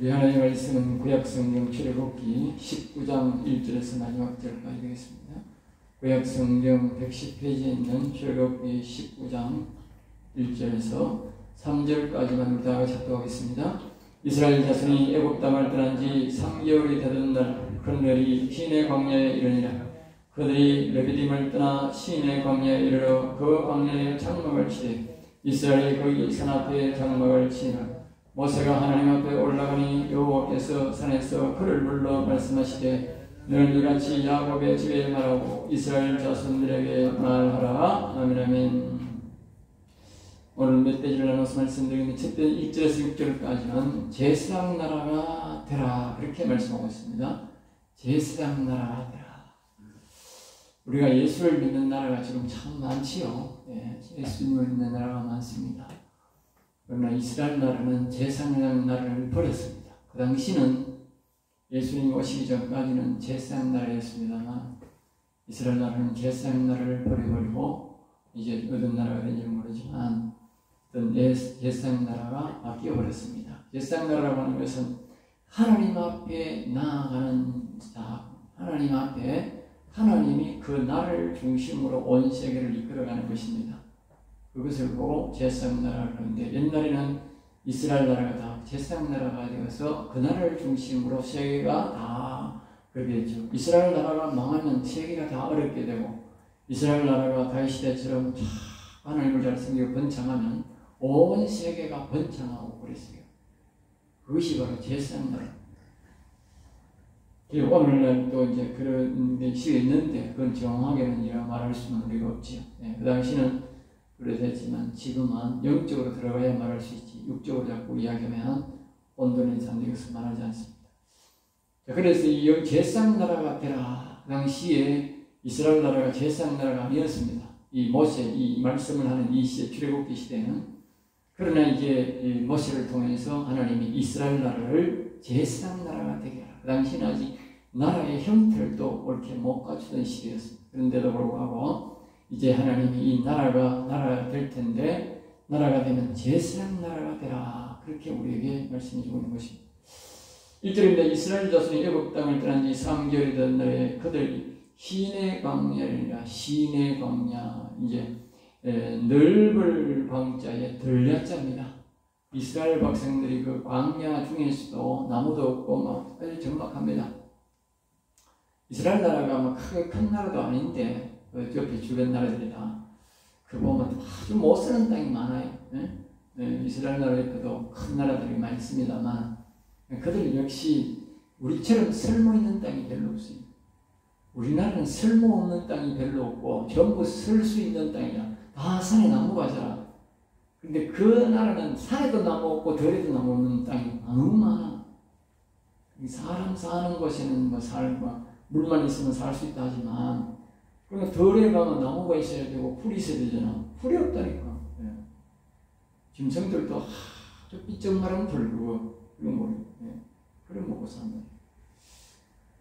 우리 하나님의 말씀은 구약성경 출애굽기 19장 1절에서 마지막 절까지 되겠습니다. 구약성경 110페이지에 있는 출애굽기 19장 1절에서 3절까지만 우리 다 같이 합독하겠습니다. 이스라엘 자손이 애굽 땅을 떠난 지 3개월이 되던 날 그들이 시내 광야에 이르니라. 그들이 레비딤을 떠나 시내 광야에 이르러 그 광야에 장막을 치되 이스라엘이 거기 산 앞에 장막을 치니라. 모세가 하나님 앞에 올라가니 여호와께서 산에서 그를 불러 말씀하시되 너는 이같이 야곱의 집에 말하고 이스라엘 자손들에게 말하라. 아멘. 아멘. 오늘 멧돼지를 나눠서 말씀드리는데 첫째 1절에서 6절까지는 제사장 나라가 되라 그렇게 말씀하고 있습니다. 제사장 나라가 되라. 우리가 예수를 믿는 나라가 지금 참 많지요. 예수님을 믿는 나라가 많습니다. 그러나 이스라엘 나라는 제사장 나라를 버렸습니다. 그 당시는 예수님 오시기 전까지는 제사장 나라였습니다만 이스라엘 나라는 제사장 나라를 버려버리고 이제 어떤 나라가 된지 모르지만 어떤 제사장 나라가 바뀌어버렸습니다. 제사장 나라라고 하는 것은 하나님 앞에 나아가는 자, 하나님 앞에 하나님이 그 나라를 중심으로 온 세계를 이끌어가는 것입니다. 그것을 보고 제사장 나라를 하는데 옛날에는 이스라엘 나라가 다 제사장 나라가 되어서 그 나라를 중심으로 세계가 다 그렇게 됐죠. 이스라엘 나라가 망하면 세계가 다 어렵게 되고 이스라엘 나라가 다윗 시대처럼 하나님을 잘 섬기고 번창하면 온 세계가 번창하고 그랬어요. 그것이 바로 제사장 나라. 오늘날 또 이제 그런 시가 있는데 그건 정확하게는 이라 말할 수는 우리가 없지요. 그 당시는 그랬지만 지금은 영적으로 들어가야 말할 수 있지 육적으로 자꾸 이야기하면 온전히 산다는 것을 말하지 않습니다. 자, 그래서 이 제사장 나라가 되라. 그 당시에 이스라엘 나라가 제사장 나라가 아니었습니다. 이 모세, 이 말씀을 하는 이 시대, 출애굽기 시대는. 그러나 이제 이 모세를 통해서 하나님이 이스라엘 나라를 제사장 나라가 되게 하라. 그 당시는 아직 나라의 형태를 또 옳게 못 갖추던 시대였습니다. 그런데도 불구하고 이제 하나님이 이 나라가 될 텐데 나라가 되면 제사장 나라가 되라. 그렇게 우리에게 말씀해 주고 있는 것입니다. 1절입니다. 이스라엘 자손이 애굽 땅을 떠난 지 3개월이 된 날에 그들이 시내 광야이라. 시내 광야 이제 넓을 광자에 들야자입니다. 이스라엘 백성들이 그 광야 중에서도 나무도 없고 막 아주 적막합니다. 이스라엘 나라가 막 크게 큰 나라도 아닌데 그 옆에 주변 나라들이 다 그 보면 아주 못 쓰는 땅이 많아요. 이스라엘 나라 옆에도 큰 나라들이 많이 있습니다만 그들 역시 우리처럼 쓸모 있는 땅이 별로 없어요. 우리나라는 쓸모없는 땅이 별로 없고 전부 쓸 수 있는 땅이야. 다 산에 나무가 자라. 근데 그 나라는 산에도 나무 없고 들에도 나무 없는 땅이 너무 많아. 사람 사는 곳에는 뭐 물만 있으면 살 수 있다 하지만 그러니까 덜에 가면 나무가 있어야 되고 풀이 있어야 되잖아. 풀이 없다니까. 짐승들도 아주 삐쩍 마른 풀 그거 그걸 먹고 산다.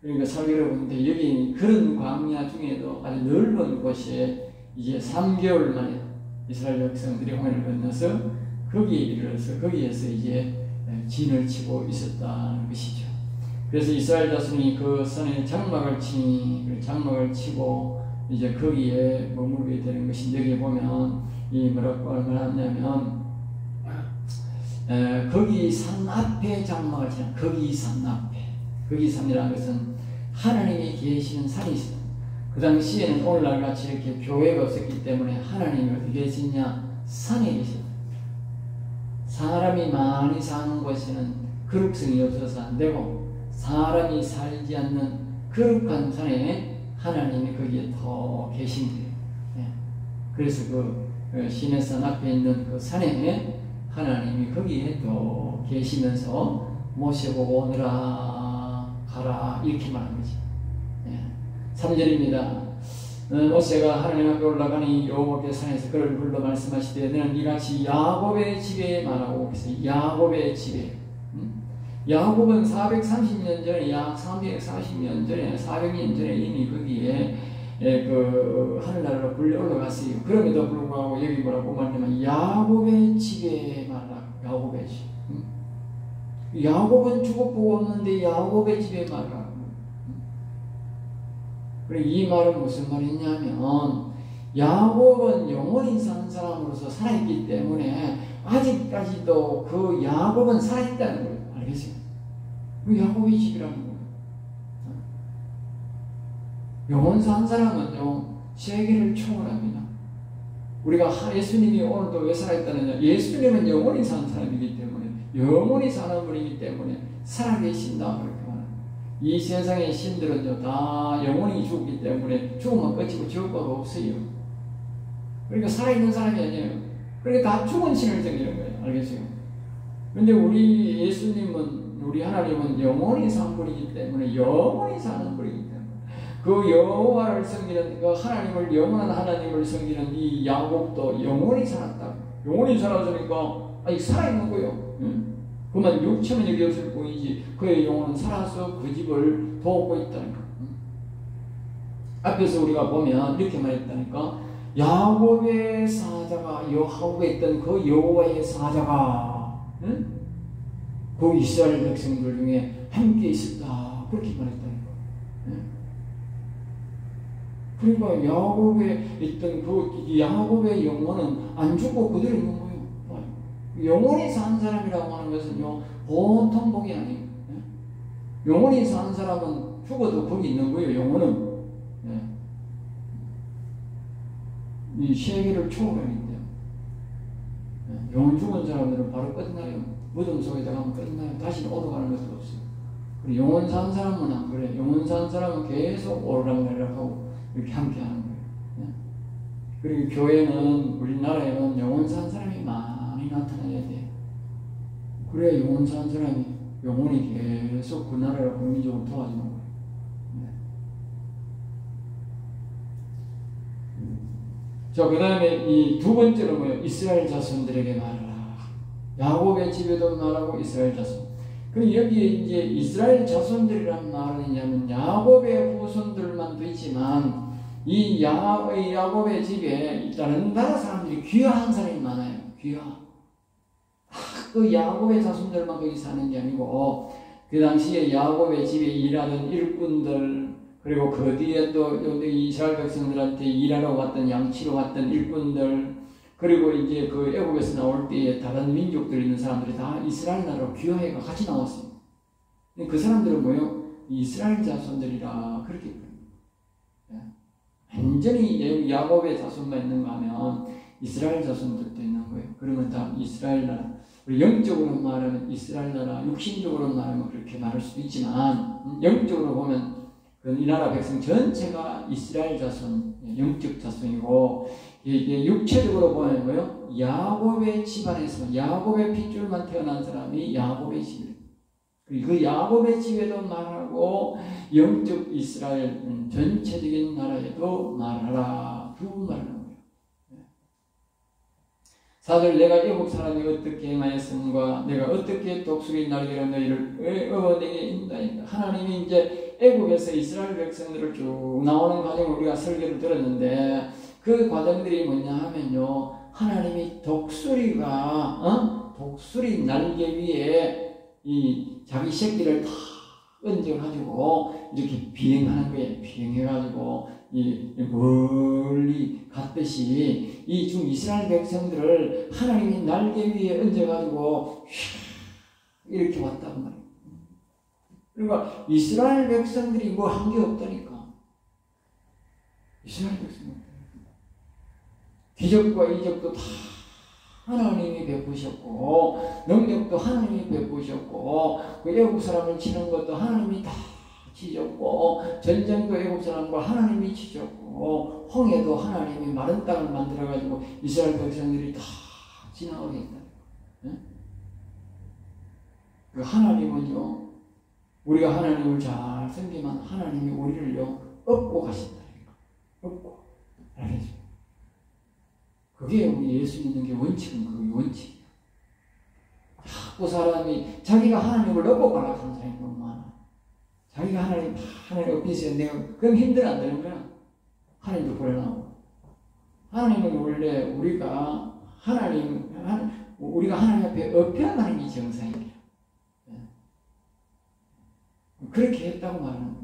그러니까 살기로 보는데 여기 그런 광야 중에도 아주 넓은 곳에 이제 3개월 만에 이스라엘 백성들이 홍해를 건너서 거기에 이르러서 거기에서 이제 진을 치고 있었다는 것이죠. 그래서 이스라엘 자손이 그 산에 장막을 치고 이제 거기에 머물게 되는 것이 여기 보면 이 뭐라고 말하냐면 거기 산 앞에 장막을 치는 거기 산 앞에 거기 산이라는 것은 하나님이 계시는 산이 있어요. 그 당시에는 오늘날 같이 이렇게 교회가 없었기 때문에 하나님이 어디 계시냐 산에 계셨다. 사람이 많이 사는 곳에는 거룩성이 없어서 안 되고 사람이 살지 않는 거룩한 산에 하나님이 거기에 더 계신대요. 그래서 그 시내산 앞에 있는 그 산에 하나님이 거기에 더 계시면서 모세 보고 오너라 가라 이렇게 말한 거죠. 3절입니다. 모세가 하나님 앞에 올라가니 여호와께서 산에서 그를 불러 말씀하시되 너는 이같이 야곱의 집에 말하고 그래서 야곱의 집에 야곱은 430년 전에 약 340년 전에 400년 전에 이미 거기에 그 하늘나라로 불려 올라갔어요. 그럼에도 불구하고 여기 뭐라고 말하냐면 야곱의 집에 말하라. 야곱의 집. 야곱은 주고보고 없는데 야곱의 집에 말을 하고. 그리고 이 말은 무슨 말이냐면 야곱은 영원히 사는 사람으로서 살아있기 때문에 아직까지도 그 야곱은 살아있다는 거예요. 알겠어요? 그 야곱의 집이라는 거예요. 영원 사는 사람은요, 세계를 초월합니다. 우리가 예수님이 오늘도 왜 살아있다느냐? 예수님은 영원히 사는 사람이기 때문에, 영원히 사는 분이기 때문에 살아계신다. 그렇게 말합니다. 이 세상의 신들은요, 다 영원히 죽기 때문에 죽으면 끝이고 지옥 바가 없어요. 그러니까 살아있는 사람이 아니에요. 그러니까 다 죽은 신을 섬기는 거예요. 알겠어요? 근데 우리 예수님은, 우리 하나님은 영원히 사는 분이기 때문에, 영원히 사는 분이기 때문에, 그 여호와를 섬기는, 그 하나님을, 영원한 하나님을 섬기는 이 야곱도 영원히 살았다. 영원히 살았으니까 아직 살아있는 거예요. 응? 그만 6천년이 되었을 뿐이지 그의 영혼은 살아서 그 집을 돕고 있다니까. 응? 앞에서 우리가 보면 이렇게 말했다니까. 야곱의 사자가 여호와에 있던 그 여호와의 사자가, 응? 그 이스라엘 백성들 중에 함께 있었다. 그렇게 말했다니까. 응? 그러니까 야곱에 있던 그 야곱의 영혼은 안 죽고 그대로 있는 거예요. 영원히 사는 사람이라고 하는 것은요, 보통 복이 아니에요. 영원히 사는 사람은 죽어도 거기 있는 거예요. 영혼은 이 세계를 초월하기 때문에. 영혼 죽은 사람들은 바로 끝나요. 무덤 속에 들어가면 끝나요. 다시는 오러가는 것도 없어요. 그리고 영혼 사는 사람은 안 그래. 영혼 사는 사람은 계속 오르락내리락하고 이렇게 함께 하는 거예요. 그리고 교회는, 우리나라에는 영혼 사는 사람이 많이 나타나야 돼. 그래야 영혼 사는 사람이 영혼이 계속 그 나라를 국민적으로 도와주는 거예요. 자, 그 다음에 이 두 번째로 뭐예요? 이스라엘 자손들에게 말하라. 야곱의 집에도 말하고 이스라엘 자손. 그럼 여기에 이제 이스라엘 자손들이란 말은 뭐냐면 야곱의 후손들만도 있지만 이 야곱의 집에 다른 나라 사람들이 귀화한 사람이 많아요. 귀화. 그 야곱의 자손들만 거기 사는 게 아니고 그 당시에 야곱의 집에 일하던 일꾼들, 그리고 그 뒤에 또 이스라엘 백성들한테 일하러 왔던, 양치러 왔던 일꾼들, 그리고 이제 그 애국에서 나올 때에 다른 민족들 있는 사람들이 다 이스라엘 나라로 귀화해가 같이 나왔어요. 그 사람들은 뭐예요? 이스라엘 자손들이라 그렇게 부릅니다. 완전히 야곱의 자손만 있는가 하면 이스라엘 자손들도 있는 거예요. 그러면 다 이스라엘 나라. 우리 영적으로 말하면 이스라엘 나라, 육신적으로 말하면 그렇게 말할 수도 있지만 영적으로 보면 이 나라 백성 전체가 이스라엘 자손, 영적 자손이고, 이게 육체적으로 보면 뭐요? 야곱의 집안에서 야곱의 핏줄만 태어난 사람이 야곱의 집이에요. 그리고 그 야곱의 집에도 말하고 영적 이스라엘 전체적인 나라에도 말하라. 두 말을 합니다. 4절 내가 애국 사람이 어떻게 행하였음과 내가 어떻게 독수리 날개로 너희를 내게 인도하였다. 하나님이 이제 애국에서 이스라엘 백성들을 쭉 나오는 과정을 우리가 설교를 들었는데 그 과정들이 뭐냐 하면요, 하나님이 독수리가 독수리 날개 위에 이 자기 새끼를 다 얹어가지고 이렇게 비행하는 거예요. 비행해가지고 이 멀리 갔듯이 이 중 이스라엘 백성들을 하나님이 날개 위에 얹어가지고 이렇게 왔단 말이에요. 그러니까 이스라엘 백성들이 뭐 한 게 없다니까. 이스라엘 백성들 기적과 이적도 다 하나님이 베푸셨고, 능력도 하나님이 베푸셨고, 그 애국 사람을 치는 것도 하나님이 다 치셨고, 전쟁도 애국 사람과 하나님이 치셨고, 홍해도 하나님이 마른 땅을 만들어가지고 이스라엘 백성들이 다 지나가게 했다. 네? 그 하나님은요, 우리가 하나님을 잘 섬기면 하나님이 우리를요 업고 가신다니까. 업고. 알겠죠? 그게 우리 예수 믿는 게 원칙은 그게 원칙이야. 자꾸 사람이 자기가 하나님을 업고 가려고 하는 사람이 너무 많아. 자기가 하나님 업고 있어야 내가 그럼 힘들어 안 되는 거야. 하나님도 불안하고. 하나님은 원래 우리가 하나님 앞에 업혀가는 게 정상이에요. 그렇게 했다고 말하는 거예요.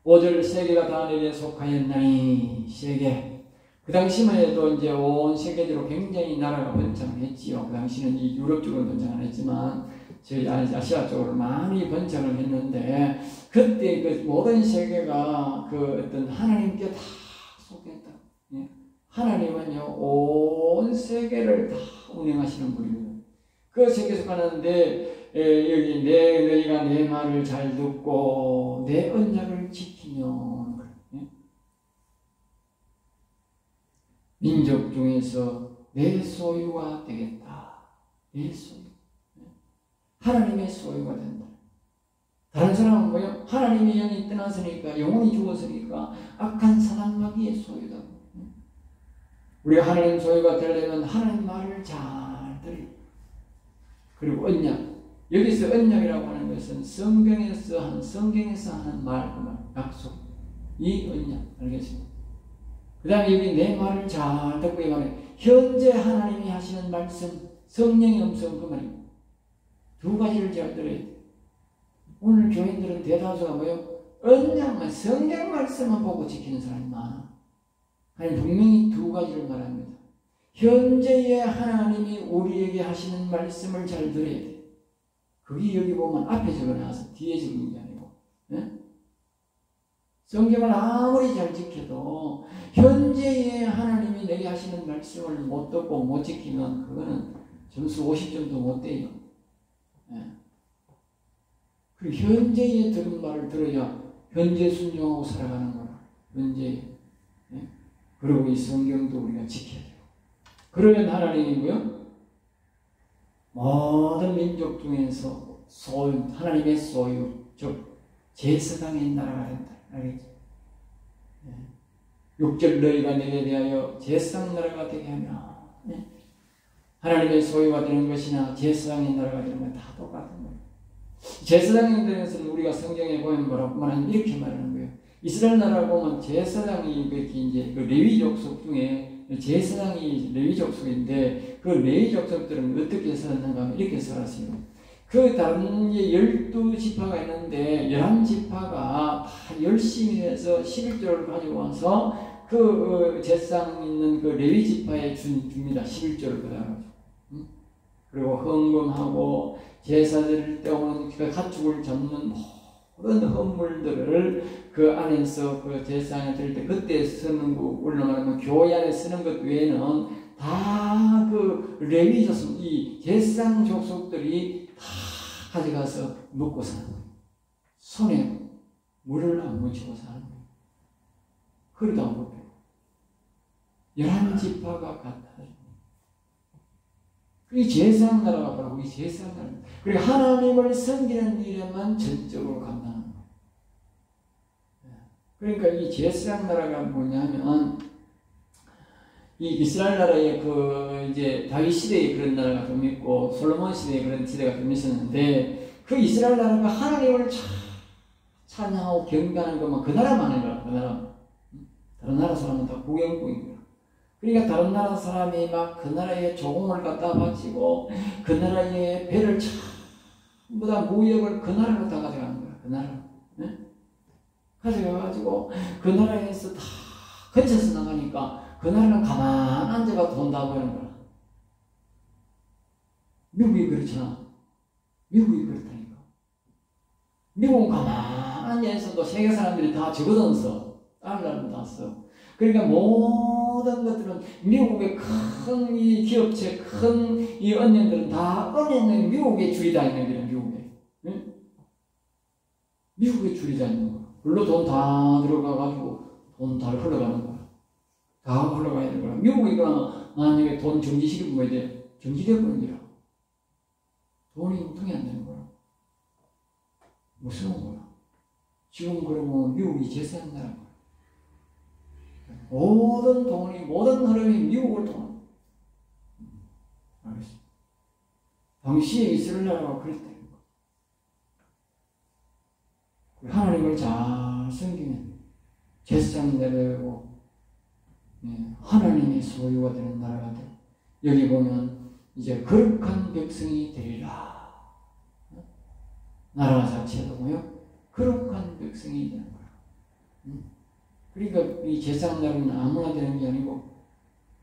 5절 세계가 다 내게 속하였나니 세계. 그 당시만 해도 이제 온 세계적으로 굉장히 나라가 번창을 했지요. 그 당시는 이 유럽 쪽으로 번창을 했지만 저희 아시아 쪽으로 많이 번창을 했는데 그때 그 모든 세계가 그 어떤 하나님께 다 속했다. 예? 하나님은요 온 세계를 다 운행하시는 분입니다. 그 세계에 속하는데 여기 너희가 내 말을 잘 듣고 내 언약을 지키면 민족 중에서 내 소유가 되겠다. 내 소유. 하나님의 소유가 된다. 다른 사람은 뭐요? 하나님의 영이 떠났으니까 영혼이 죽었으니까 악한 사단 마귀의 소유다. 우리가 하나님 소유가 되려면 하나님 말을 잘 들으. 그리고 언약. 여기서 언약이라고 하는 것은 성경에서 하는 말, 약속. 이 언약. 알겠습니다. 그 다음에 여기 내 말을 잘 듣고 이 말에 현재 하나님이 하시는 말씀, 성령의 음성 그 말입니다. 두 가지를 잘 들어야 돼. 오늘 교인들은 대다수가 뭐요? 언약만, 성경 말씀만 보고 지키는 사람이 많아. 아니, 분명히 두 가지를 말합니다. 현재의 하나님이 우리에게 하시는 말씀을 잘 들어야 돼. 그게 여기 보면 앞에 적어놔서 뒤에 적은 게 아니고. 네? 성경을 아무리 잘 지켜도 현재의 하나님이 내게 하시는 말씀을 못 듣고 못 지키면 그거는 점수 50점도 못 돼요. 네. 그리고 현재의 들은 말을 들어야 현재 순종하고 살아가는 거라. 현재. 네? 그리고 이 성경도 우리가 지켜야 돼요. 그러면 하나님이고요. 모든 민족 중에서 소유, 하나님의 소유, 즉 제사장의 나라가 된다. 알겠죠? 네. 6절 너희가 내게 대하여 제사장 나라가 되게 하며 네. 하나님의 소유가 되는 것이나 제사장의 나라가 되는 건 다 똑같은 거예요. 제사장에 대해서는 우리가 성경에 보면 뭐라고 말하면 이렇게 말하는 거예요. 이스라엘 나라 보면 제사장이 이제 그 레위 족속 중에 제사장이 레위 족속인데 그 레위 족속들은 어떻게 살았는가 하면 이렇게 살았어요. 그 다른 12지파가 있는데 11지파가 다 열심히 해서 11조를 가지고 와서 그 제사장 있는 그 레위 지파에 줍니다. 11조를 받아가지고. 그리고 헌금하고 제사 드릴 때 오는 그 가축을 잡는 모든 헌물들을 그 안에서 그 제사장에 드릴 때 그때 쓰는 거 올라가면 교회 안에 쓰는 것 외에는 다 그 레위 족속 이 제사장 족속들이 다 가져가서 먹고 사는 거예요. 손에 물을 안 묻히고 사는 거예요. 허리도 안 굽히고 11지파가 갔다. 이 제사장 나라가 바로 이 제사장 나라. 그리고 하나님을 섬기는 일에만 전적으로 감당하는 거예요. 그러니까 이 제사장 나라가 뭐냐면 이 이스라엘 나라에 그 이제 다윗 시대에 그런 나라가 좀 있고 솔로몬 시대에 그런 시대가 좀 있었는데 그 이스라엘 나라가 하나님을 찬양하고 경배하는 것만 그 나라만 아니라 그 나라. 다른 나라 사람은 다 구경꾼인 거야. 그러니까 다른 나라 사람이 막 그 나라에 조공을 갖다 바치고 그 나라에 배를 전부 다 무역을 그 나라로 다 가져가는 거야. 그 나라. 네? 가져가가지고 그 나라에서 다 근처에서 나가니까 그 나라는 가만 앉아가 돈 다 버는 거야. 미국이 그렇잖아. 미국이 그렇다니까. 미국은 가만히 앉아있어도 세계 사람들이 다 적어던 써. 다른 사람은 다 써. 그러니까 모든 것들은 미국의 큰 이 기업체, 큰 이 은행들은 다 은행은 미국의 주의다 있는 거야, 미국에. 응? 미국의 주의다 있는 거야. 물론 돈 다 들어가가지고 돈 다 흘러가는 거야. 다 흘러가야 되는 거야. 미국이 그러면 만약에 돈 정지시키면 뭐야 돼? 정지되어 버리는 거야. 돈이 유통이 안 되는 거야. 무서운 거야. 지금 그러면 미국이 제사장 나라는 거야. 모든 돈이, 모든 흐름이 미국을 통합니다. 알겠습니다. 당시에 이스라엘 나라가 그랬다는 거. 하나님을 잘 섬기면 제사장 내려고 하나님의 소유가 되는 나라가 돼. 여기 보면 이제 거룩한 백성이 되리라. 나라 자체도 뭐요? 거룩한 백성이 되는 거야. 그러니까 이 제사장날은 아무나 되는 게 아니고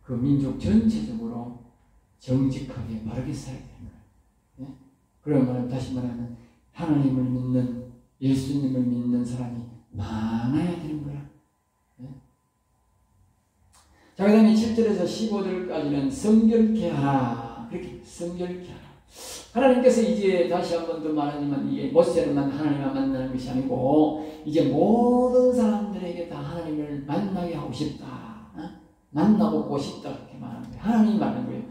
그 민족 전체적으로 정직하게 바르게 살아야 되는 거야. 예? 그러면 다시 말하면 하나님을 믿는, 예수님을 믿는 사람이 많아야 되는 거야. 예? 자, 그 다음에 7절에서 15절까지는 성결케 하라. 그렇게 성결케 하라. 하나님께서 이제 다시 한 번 더 말하지만 이게 모세는만 하나님을 만나는 것이 아니고 이제 모든 사람들에게 다 하나님을 만나게 하고 싶다. 만나고 보고 싶다. 그렇게 말하는 거예요. 하나님이 말하는 거예요.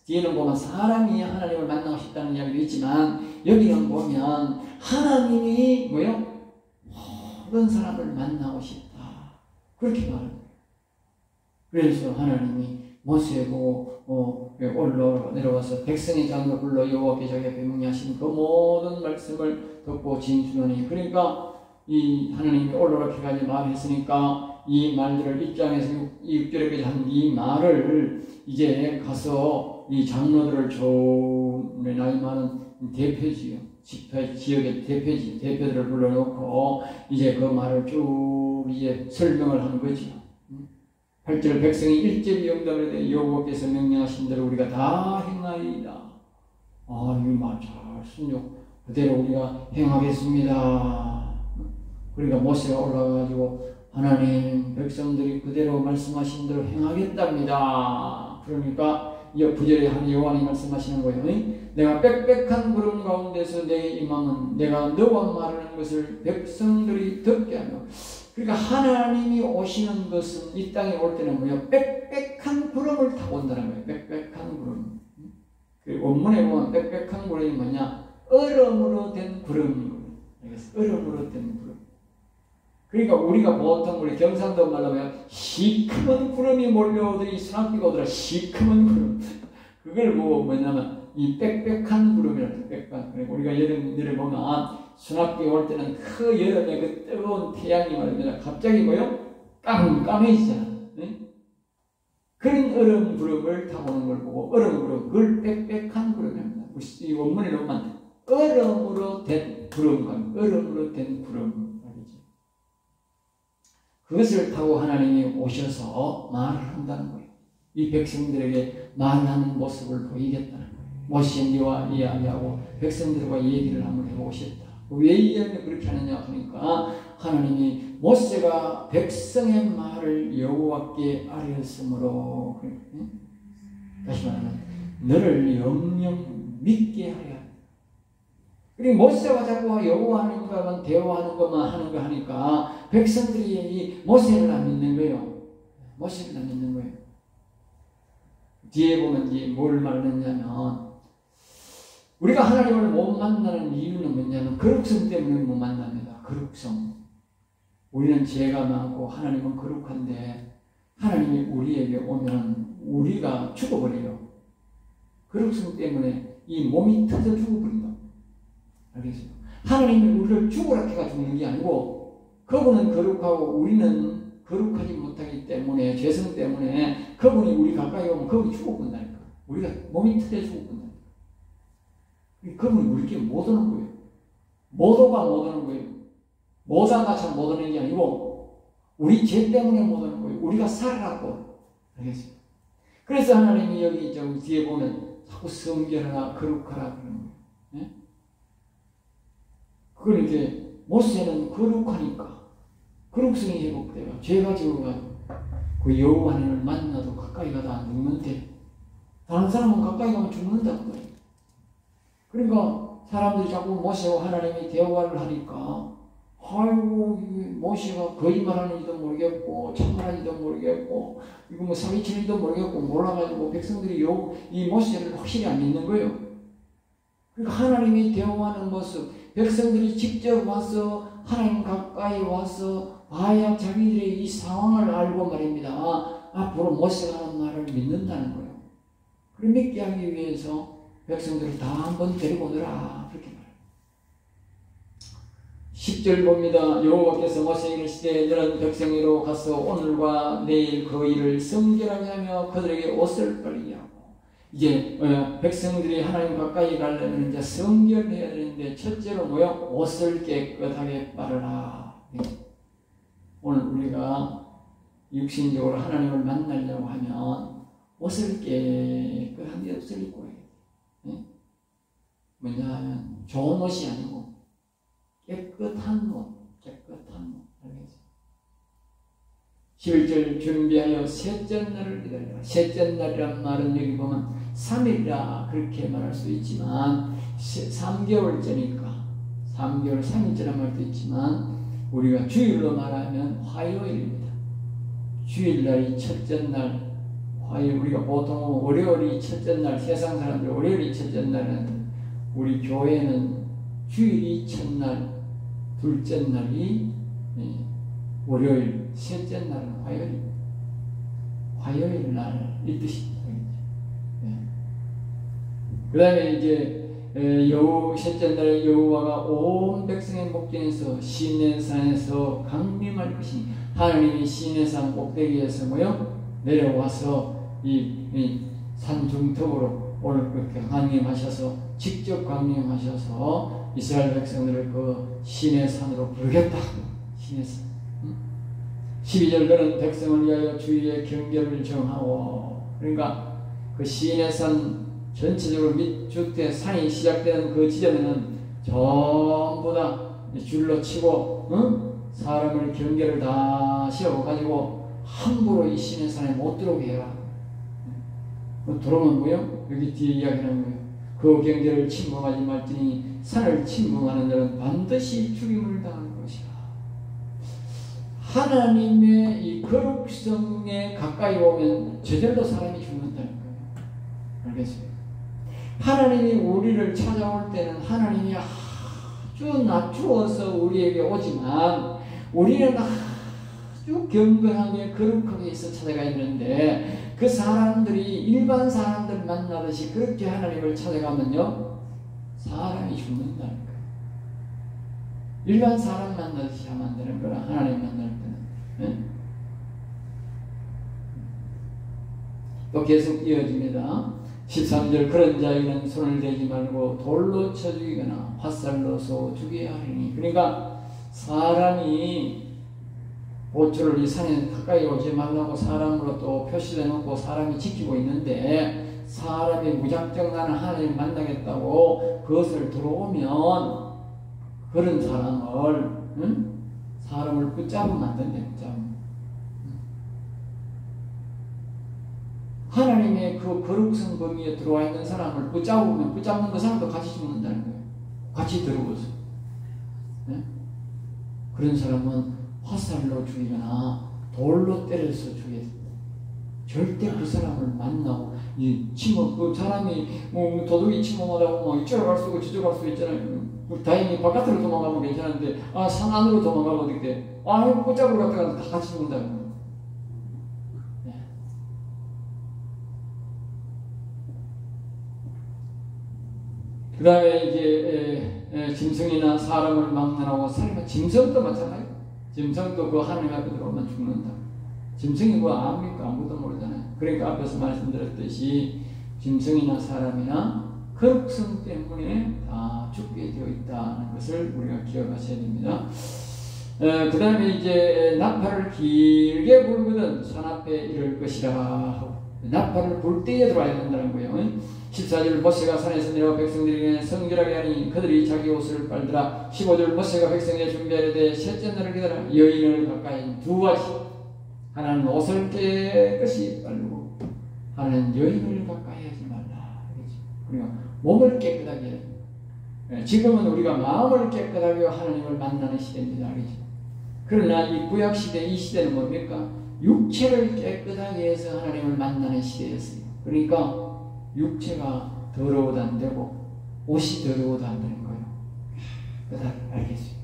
뒤에는 보면 사람이 하나님을 만나고 싶다는 이야기도 있지만 여기는 보면 하나님이 뭐요? 모든 사람을 만나고 싶다. 그렇게 말하는 거예요. 그래서 하나님이 모세 보고 올라 내려와서 백성의 장로 불러 여호와께 자기 앞에 명령하신 그 모든 말씀을 듣고 진술하니, 그러니까 이 하나님이 올라가기까지 말했으니까 이 말들을 1장에서 6절까지 한 이 말을 이제 가서 이 장로들을 좀 나이 많은 대표지요, 지역의 대표들을 불러놓고 이제 그 말을 쭉 이제 설명을 하는 거죠. 8절 백성이 일제히 영답을 해 여호와께서 명령하신 대로 우리가 다 행하리이다. 아, 이 말 잘 순종 그대로 우리가 행하겠습니다. 그러니까 모세가 올라가가지고 하나님 백성들이 그대로 말씀하신 대로 행하겠답니다. 그러니까 이 9절에 한 요한이 말씀하시는 거예요. 내가 빽빽한 구름 가운데서 내게 임함은 내가 너와 말하는 것을 백성들이 듣게 하며, 그러니까 하나님이 오시는 것은 이 땅에 올 때는 뭐예요? 빽빽한 구름을 타고 온다는 거예요. 빽빽한 구름. 그 원문에 보면 빽빽한 구름이 뭐냐? 얼음으로 된 구름이거든요. 얼음으로 된 구름. 그러니까 우리가 보통 우리 경상도 말로 하면 시커먼 구름이 몰려오더니 수납비가 오더라. 시커먼 구름. 그걸 보고 뭐냐면 이 빽빽한 구름이라는 빽빽한. 그러니까 우리가 여름에 보면 수납비 올 때는 그 여름에 그 뜨거운 태양이 말입니다. 갑자기 뭐요? 깜깜해지잖아. 네? 그런 얼음 구름을 타고 오는 걸 보고 얼음 구름, 그걸 빽빽한 구름입니다. 이 원문에 보면 얼음으로 된 구름, 얼음으로 된 구름 말이죠. 그것을 타고 하나님이 오셔서 말을 한다는 거예요. 이 백성들에게 말하는 모습을 보이겠다는 거예요. 모세와 이야기하고 백성들과 얘기를 한번 해보고 싶다. 왜 이야기를 그렇게 하느냐 하니까 하나님이 모세가 백성의 말을 여호와께 아뢰었으므로, 다시 말하면 너를 영영 믿게 하려. 그리고 모세가 자꾸 여호와 하나님과만 대화하는 것만 하는 거 하니까 백성들이 이 모세를 안 믿는 거예요. 모세를 안 믿는 거예요. 뒤에 보면 이제 뭘 말했냐면 우리가 하나님을 못 만나는 이유는 뭐냐면 거룩성 때문에 못 만납니다. 거룩성. 우리는 죄가 많고 하나님은 거룩한데 하나님이 우리에게 오면 우리가 죽어버려요. 거룩성 때문에 이 몸이 터져 죽어버린다. 알겠어요? 하나님이 우리를 죽으라 해가 죽는 게 아니고 그분은 거룩하고 우리는 거룩하지 못하기 때문에 죄성 때문에 그분이 우리 가까이 오면 그분이 죽어본다니까. 우리가 몸이 터져 죽어본다니까. 그분이 우리에게 못 오는 거예요. 못 오는 거예요. 못하가 참 못 오는 게 아니고 우리 죄 때문에 못 오는 거예요. 우리가 살아라고. 알겠어요? 그래서 하나님이 여기 저 뒤에 보면 자꾸 성결하라 거룩하라 그러는 거예요. 네? 그걸 이제 모세는 거룩하니까 거룩성이 회복돼요. 죄가 지어가지고 그 여호와 하나님을 만나도 가까이 가다 죽는데 다른 사람은 가까이 가면 죽는다고 그래요. 그러니까 사람들이 자꾸 모세와 하나님이 대화를 하니까 아이고 모세가 거짓말하는지도 모르겠고 참말하는지도 모르겠고 이거 뭐 사기치는지도 모르겠고 몰라가지고 백성들이 이 모세를 확실히 안 믿는 거예요. 그러니까 하나님이 대화하는 모습, 백성들이 직접 와서 하나님 가까이 와서 봐야 자기들의 이 상황을 알고 말입니다. 앞으로 모세가 하는 말을 믿는다는 거예요. 그걸 믿게 하기 위해서 백성들을 다 한번 데리고 오너라 그렇게 말해요. 10절 봅니다. 여호와께서 모세에게 이르시되 너는 백성으로 가서 오늘과 내일 그 일을 성결하게 하며 그들에게 옷을 빨리게 하고 이제 백성들이 하나님 가까이 가려면 이제 성결해야 되는데 첫째로 뭐요? 옷을 깨끗하게 빨아라. 오늘 우리가 육신적으로 하나님을 만나려고 하면 옷을 깨끗한 옷을 입고 해야 돼. 뭐냐 하면 좋은 옷이 아니고 깨끗한 옷, 알겠죠? 11절 준비하여 셋째 날을 기다리라. 셋째 날이란 말은 여기 보면 3일이라 그렇게 말할 수 있지만 3개월째니까 3개월 3일째란 말도 있지만 우리가 주일로 말하면 화요일입니다. 주일날이 첫째 날, 화요일, 우리가 보통 월요일이 첫째 날, 세상 사람들 월요일이 첫째 날은 우리 교회는 주일이 첫날, 둘째 날이 월요일, 셋째 날은 화요일입니다. 화요일 날 이 뜻입니다. 그 다음에 이제 셋째 날 여호와가 온 백성의 목전에서 시내산에서 강림할 것이니 하나님이 시내산 꼭대기에서 모여 내려와서 이 산 중턱으로 오늘 그렇게 강림하셔서 직접 강림하셔서 이스라엘 백성들을 그 시내산으로 부르겠다. 시내산. 12절 그는 백성을 위하여 주위의 경계를 정하고 그러니까 그 시내산 전체적으로 밑주택 산이 시작되는 그 지점에는 전부 다 줄로 치고 사람을 경계를 다 씌워가지고 함부로 이 시내산에 못 들어오게 해라. 들어오면 뭐요? 여기 뒤에 이야기하는 거예요. 그 경계를 침범하지 말지니 산을 침범하는 자는 반드시 죽임을 당할 것이라. 하나님의 이 거룩성에 가까이 오면 저절로 사람이 죽는다는 거예요. 알겠어요? 하나님이 우리를 찾아올 때는 하나님이 아주 낮추어서 우리에게 오지만 우리는 아주 경건하게 거룩하게 있어 찾아가 있는데 그 사람들이 일반 사람들 만나듯이 그렇게 하나님을 찾아가면요 사람이 죽는다는 거예요. 일반 사람 만나듯이 하면 안 되는 거라 하나님 만날 때는. 네? 또 계속 이어집니다. 13절 그런 자에게는 손을 대지 말고 돌로 쳐 죽이거나 화살로 쏘 죽여야 하리니. 그러니까 사람이 보초를 이 산에 가까이 오지 말라고 사람으로 또 표시해 놓고 사람이 지키고 있는데 사람이 무작정 나는 하나님 만나겠다고 그것을 들어오면 그런 사람을 붙잡으면 안 된대. 하나님의 그 거룩성 범위에 들어와 있는 사람을 붙잡으면 붙잡는 그 사람도 같이 죽는다는 거예요. 같이 들어오서. 네? 그런 사람은 화살로 죽이거나 돌로 때려서 죽였어요. 절대 그 사람을 만나고 그 사람이 도둑이 침범하다고 이쪽으로 갈 수 있고 저쪽으로 갈 수 있잖아요. 다행히 바깥으로 도망가면 괜찮은데 산 안으로 도망가면 어떻게 돼? 붙잡으러 갔다가 다 같이 죽는다는 거예요. 그 다음에 이제 짐승이나 사람을 막론하고 살인한 짐승도 마찬가지예요. 짐승도 그 하나님 앞에 들어오면 죽는다. 짐승이 뭐 압니까? 아무도 모르잖아요. 그러니까 앞에서 말씀드렸듯이 짐승이나 사람이나 거룩성 때문에 다 죽게 되어 있다는 것을 우리가 기억하셔야 됩니다. 그 다음에 이제 나팔을 길게 불거든 산 앞에 이를 것이라 하고 나팔을 불 때에 들어와야 된다는 거예요. 14절 모세가 산에서 내려와 백성들에게 성결하게 하니 그들이 자기 옷을 빨더라. 15절 모세가 백성에게 준비하려되 셋째 날을 기다려 여인을 가까이 두 가지 하나는 옷을 깨끗이 빨고 하나는 여인을 가까이 하지 말라. 그러니까 몸을 깨끗하게 해야 지금은 우리가 마음을 깨끗하게 하나님을 만나는 시대입니다. 알겠죠? 그러나 이 구약시대 이 시대는 뭡니까? 육체를 깨끗하게 해서 하나님을 만나는 시대였어요. 그러니까 육체가 더러워도 안 되고 옷이 더러워도 안 되는 거예요. 알겠어요.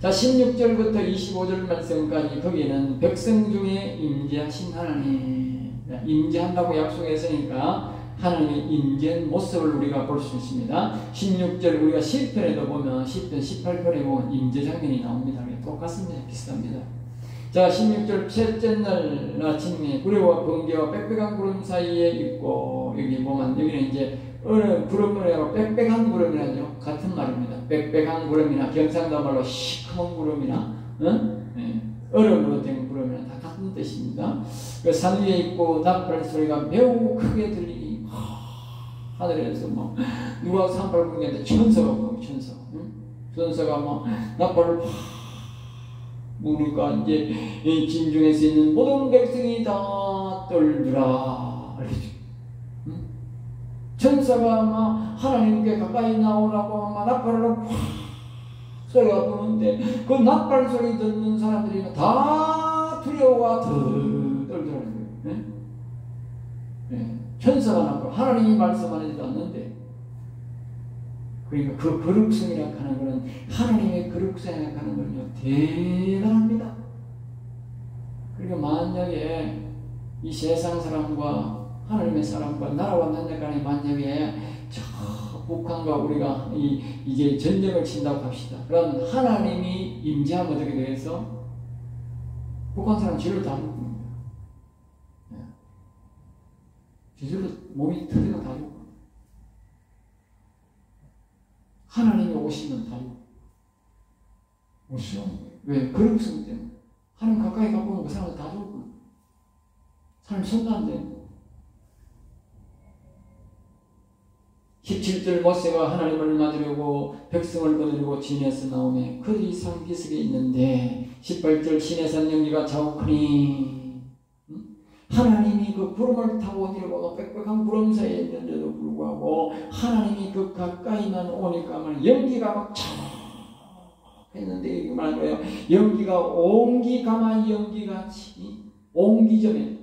자, 16절부터 25절 말씀까지 거기에는 백성 중에 임재하신 하나님 임재한다고 약속했으니까 하나님의 임재한 모습을 우리가 볼 수 있습니다. 16절 우리가 시편에도 보면 시편 18편에 보면 임재 장면이 나옵니다. 똑같습니다. 비슷합니다. 자, 16절 셋째 날 아침에 구레와 번개와 빽빽한 구름 사이에 있고, 여기 보면 여기는 이제 어느 구름이라고 빽빽한 구름이라죠. 같은 말입니다. 빽빽한 구름이나 경상도 말로 시커먼 구름이나 얼음으로 된 구름이나 다 같은 뜻입니다. 그 산 위에 있고 나팔 소리가 매우 크게 들리니 하늘에서 뭐 누가 산발 부르는데 천사가 보고 천사가 뭐 나팔을 부르니까 이제 이 진중에서 있는 모든 백성이 다 떨더라. 천사가 막 하나님께 가까이 나오라고 막 나팔을 소리가 부는데 그 나팔 소리 듣는 사람들이 다 두려워가 떨더라고요. 천사가 나고 하나님이 말씀하지도 않는데, 그러니까 그 거룩성이라고 하는 것은 하나님의 거룩성이라고 하는 것은요 대단합니다. 그러니까 만약에 이 세상 사람과 하나님의 사람과 나라와 만날 간에 만약에 저 북한과 우리가 이게 전쟁을 친다고 합시다. 그러면 하나님이 임재하면 어떻게 되겠어? 북한 사람 쥐를 다 죽는 겁니다. 쥐들로 몸이 터지고 다 죽고, 하나님이 오시면 다 죽고. 무슨 왜? 거룩성 때문에. 하나님 가까이 가보면 그 사람은 다 죽고, 사람 손도 안 되는. 17절 모세가 하나님을 맞으려고 백성을 거느리고 진에서 나오며 그들이 산기슭에 있는데, 18절 신의 산 연기가 자욱하니 하나님이 그 구름을 타고 내려가고 빽빽한 구름 사이에 있는데도 불구하고 하나님이 그 가까이만 오니까 연기가 막 촥 했는데, 이게 말한 거예요. 연기가 옹기가만 연기같이 옹기전에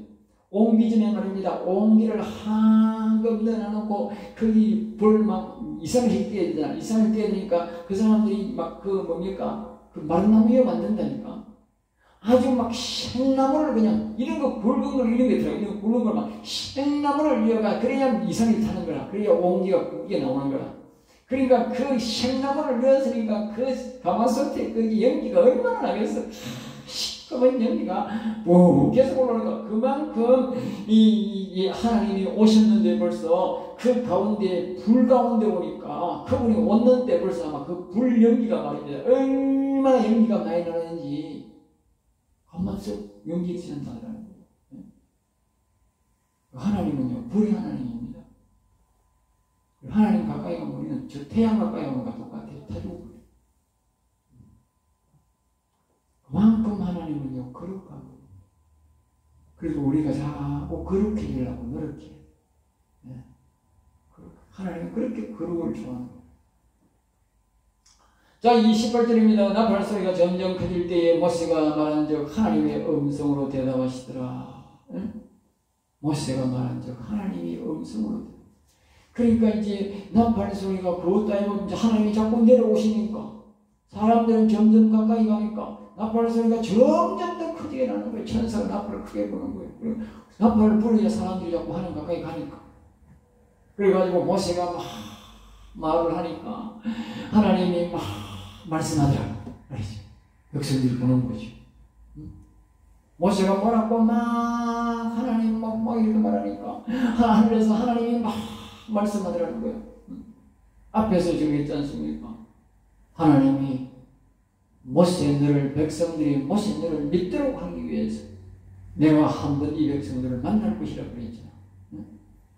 말입니다. 옹기를 한껏 넣어놓고 거기 불 막 이상을 띄어야 되잖아. 이상을 띄어야 되니까 그 사람들이 막 그 뭡니까? 그 마른나무에 만든다니까. 아주 막 생나무를 그냥 이런 거 굵은 걸 이런 게 들어가. 이런 굵은 걸 막 생나무를 이어가. 그래야 이상이 타는 거라. 그래야 옹기가 굵게 나오는 거라. 그러니까 그 생나무를 넣었으니까 그 가마솥에 그 연기가 얼마나 나겠어. 시커먼 연기가 계속 올라오니까 그만큼 이 하나님이 오셨는데 벌써 그 가운데 불 가운데 오니까 그분이 왔는데 벌써 아마 그 불 연기가 말입니다. 얼마나 연기가 많이 나는지 가만히 연기 지난다라는 거예요. 하나님은요 불의 하나님입니다. 하나님 가까이 가면 우리는 저 태양 가까이 가면 똑같아요. 타주고 그만큼 하나님은요 거룩하고, 그리고 우리가 자꾸 거룩해지려고 노력해요. 하나님은 그렇게 거룩을 좋아하는 거예요. 자, 28절입니다. 나팔 소리가 점점 커질 때에 모세가 말한 적 하나님의 음성으로 대답하시더라. 모세가 말한 적 하나님이 음성으로. 그러니까 이제 나팔 소리가 그것 따위면 이제 하나님이 자꾸 내려오시니까 사람들은 점점 가까이 가니까 나팔 소리가 점점 더 크게 나는 거예요. 천사가 나팔을 크게 부는 거예요. 그리고 나팔을 부르니까 사람들이 자꾸 하나님 가까이 가니까. 그래가지고 모세가 막 말을 하니까 하나님이 막 말씀하더라고. 그러지. 백성들이 보는 거죠. 모세가 뭐라고 막 하나님 막 이렇게 말하니까 하늘에서 하나님이 막 말씀하더라는 거예요. 앞에서 저기 있지 않습니까? 하나님이 모세 너를 백성들이 모세 너를 믿도록 하기 위해서 내가 한번 이 백성들을 만날 것이라고 그랬잖아.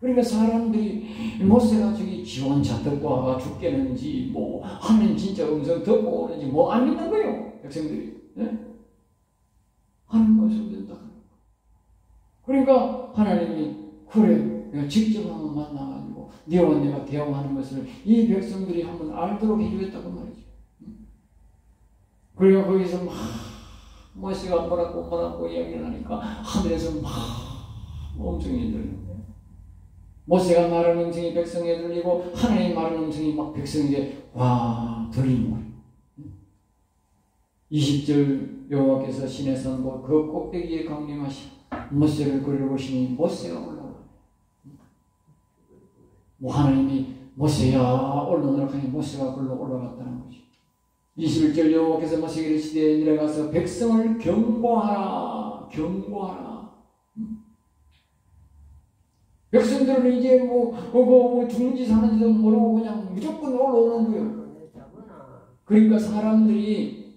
그러니까 사람들이 모세가 저기 지원자 듣고 와가 죽겠는지 뭐 하나님 진짜 음성 듣고 오는지 뭐 안 믿는 거예요. 백성들이. 하나님 말씀 듣다. 그러니까 하나님이 그래 내가 직접 한번 만나가지고 네와 내가 대화하는 것을 이 백성들이 한번 알도록 해주겠다고 말이죠. 그러니까 거기서 막 모세가 뭐라고 이야기를 하니까 하늘에서 막 음성이 들리는 거예요. 모세가 말하는 음성이 백성에 들리고 하나님 말하는 음성이 막 백성에게 와 들리는 거예요. 20절 여호와께서 신의 산과 그 꼭대기에 강림하시고 모세를 그려보시니 모세가 올라와. 뭐 하나님이 모세야 올라오라 하니 모세가 글로 올라갔다는 거죠. 21절 여호와께서 모세에게 이르시되 내려가서 백성을 경고하라. 백성들은 이제 죽는지 사는지도 모르고 그냥 무조건 올라오는 거예요. 그러니까 사람들이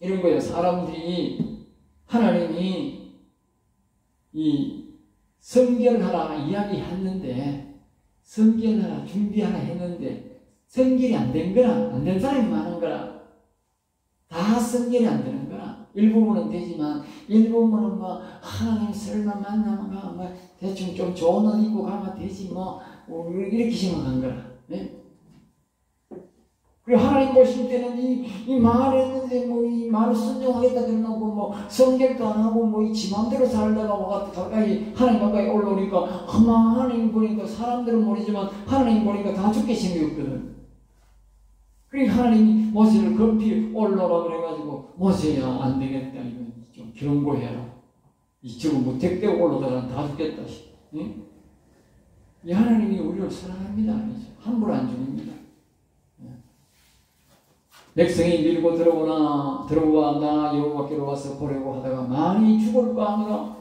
이런 거예요. 사람들이 하나님이 이 성결하라 이야기했는데, 성결하라 준비하라 했는데 성결이 안 된 거라, 안 된 사람이 많은 거라, 다 성결이 안 되는 거라. 일부분은 되지만 일부분은 하나님 설마 만나면 대충 좀 좋은 옷 입고 가면 되지 이렇게 생각한 거라. 네? 그리고 하나님 보실 때는 이 말했는데 이 말을 순종하겠다 그러고 성결도 안 하고 이 지 맘대로 살다가 가까이 하나님 가까이 올라오니까 하나님 보니까 사람들은 모르지만 하나님 보니까 다 죽게 생겼거든. 그러니까 하나님이 모세를 급히 올라오라 그래가지고 모세야 안 되겠다, 이건 좀 경고해라. 이쪽은 택대고 올라오다가 다 죽겠다. 응? 이 하나님이 우리를 사랑합니다. 함부로 안 죽입니다. 백성이 밀고 들어와 나 여호와께로 와서 보려고 하다가 많이 죽을 뻔하니라.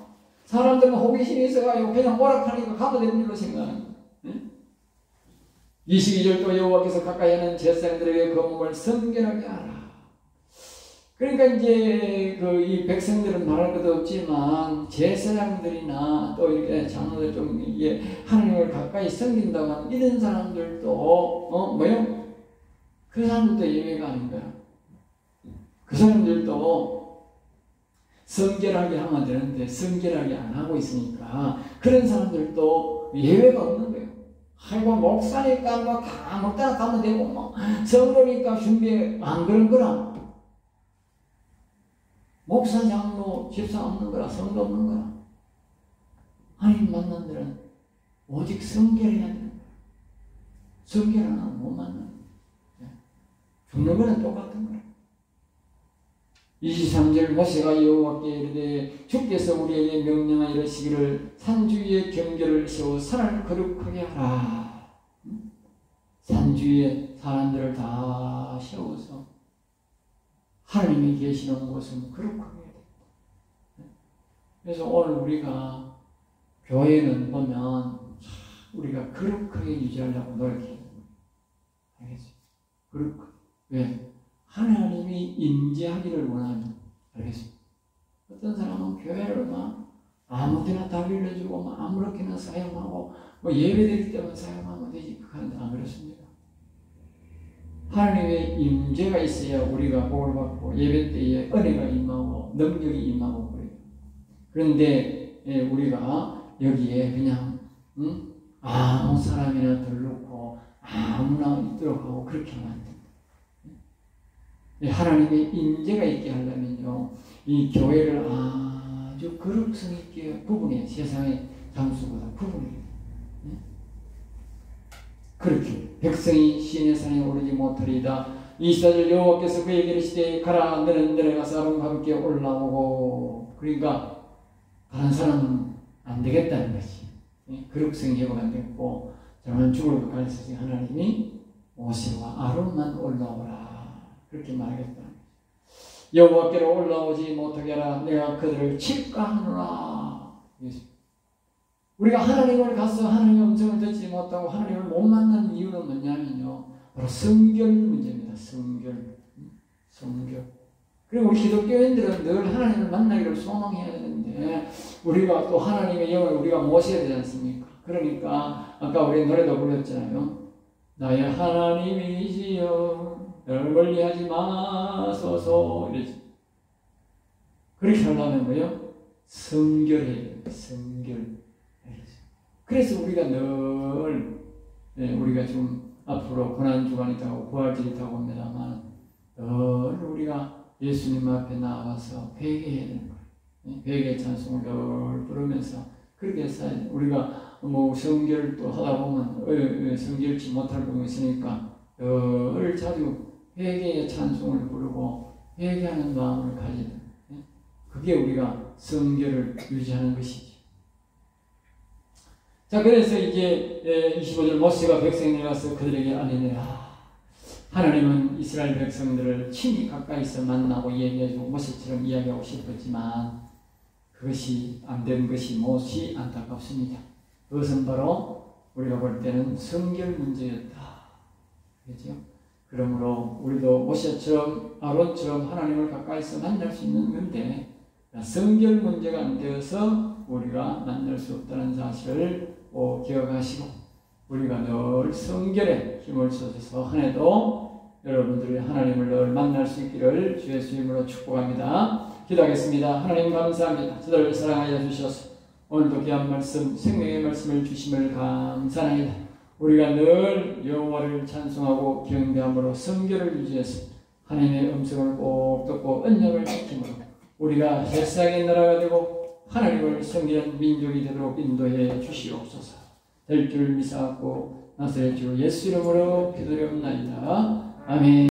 사람들은 호기심이 있어가지고 그냥 오락하니까 가도 되는 줄로 생각하는 거예요. 22절도 여호와께서 가까이 하는 제사장들에게 그 몸을 성결하게 하라. 그러니까 이제 이 백성들은 말할 것도 없지만 제사장들이나 또 이렇게 장로들 좀 이게 하나님을 가까이 섬긴다고 하는 이런 사람들도 그 사람들도 예외가 아닌 거야. 그 사람들도 성결하게 하면 되는데 성결하게 안 하고 있으니까 그런 사람들도 예외가 없는 거예요. 아이고 목사니까 아무 때나 가면 되고 성도니까 준비해 안 그런 거라. 목사, 장로, 집사 없는 거라, 성도 없는 거라. 하나님 만난 데는 오직 성결해야 되는 거야. 성결 안 하면 못 만나. 죽는 거는 똑같은 거야. 23절 모세가 여호와께 이르되 주께서 우리에게 명령하여 이르시기를 산주위에 경계를 세워 산을 거룩하게 하라. 산주위에 사람들을 다 세워서 하나님이 계시는 곳은 거룩하게 해야 된다. 그래서 오늘 우리가 교회는 보면 우리가 거룩하게 유지하려고 노력해야 됩니다. 알겠죠? 거룩하게. 왜? 하나님이 임재하기를 원하는. 알겠습니다. 어떤 사람은 교회를 아무 데나 다 빌려주고 아무렇게나 사용하고 예배드릴 때만 사용하면 되지. 그건 안 그렇습니다. 하나님의 임재가 있어야 우리가 복을 받고 예배 때에 은혜가 임하고 능력이 임하고 그래요. 그런데 우리가 여기에 그냥 아무 사람이나 들르고 아무나 있도록 하고 그렇게 하면 안 됩니다. 하나님의 임재가 있게 하려면요, 이 교회를 아주 거룩성 있게 구분해. 세상의 장수보다 구분해. 그렇게 백성이 시내 산에 오르지 못하리이다. 24절 여호와께서 그에게 이르시되 가라, 너는 내려가서 아론과 함께 올라오고. 그러니까 다른 사람은 안 되겠다는 것이. 거룩성이 회복 안 됐고 저는 죽을 것 가르쳐서 하나님이 모세와 아론만 올라오라 그렇게 말하겠다. 여호와께로 올라오지 못하게 하라. 내가 그들을 칠까하노라. 우리가 하나님을 가서 하나님의 음성을 듣지 못하고 하나님을 못 만나는 이유는 뭐냐면요, 바로 성결 문제입니다. 성결. 그리고 우리 기독교인들은 늘 하나님을 만나기를 소망해야 되는데 우리가 또 하나님의 영을 우리가 모셔야 되지 않습니까? 그러니까 아까 우리 노래도 불렀잖아요. 나의 하나님이시여 나를 멀리하지 마소서. 이러지. 그렇게 하려면 뭐요? 성결해야 돼요. 성결. 그래서 우리가 늘 우리가 지금 앞으로 고난주간이 타고 부활절이 타고 옵니다만 늘 우리가 예수님 앞에 나와서 회개해야 되는 거예요. 회개의 찬송을 늘 부르면서 그렇게 해서 우리가 성결도 하다 보면 성결치 못할 경우가 있으니까 늘 자주 회개의 찬송을 부르고 회개하는 마음을 가져야 돼요. 그게 우리가 성결을 유지하는 것이지. 자, 그래서 이제 25절 모세가 백성에 가서 그들에게 알리니라. 하나님은 이스라엘 백성들을 친히 가까이서 만나고 얘기해주고 모세처럼 이야기하고 싶었지만 그것이 안 된 것이 몹시 안타깝습니다. 그것은 바로 우리가 볼 때는 성결 문제였다. 그렇죠? 그러므로 우리도 모세처럼 아론처럼 하나님을 가까이서 만날 수 있는 건데 성결 문제가 안 되어서 우리가 만날 수 없다는 사실을 꼭 기억하시고 우리가 늘 성결에 힘을 쏟아서 한 해도 여러분들이 하나님을 늘 만날 수 있기를 주 예수 이름으로 축복합니다. 기도하겠습니다. 하나님 감사합니다. 저들을 사랑하여 주셔서 오늘도 귀한 말씀, 생명의 말씀을 주심을 감사합니다. 우리가 늘 여호와를 찬송하고 경배함으로 성결을 유지해서 하나님의 음성을 꼭 듣고 언약을 지킴으로 우리가 세상의 나라가 되고 하나님을 섬기는 민족이 되도록 인도해 주시옵소서. 될 줄 믿사옵고 나사렛 주 예수 이름으로 기도드리옵나이다. 아멘.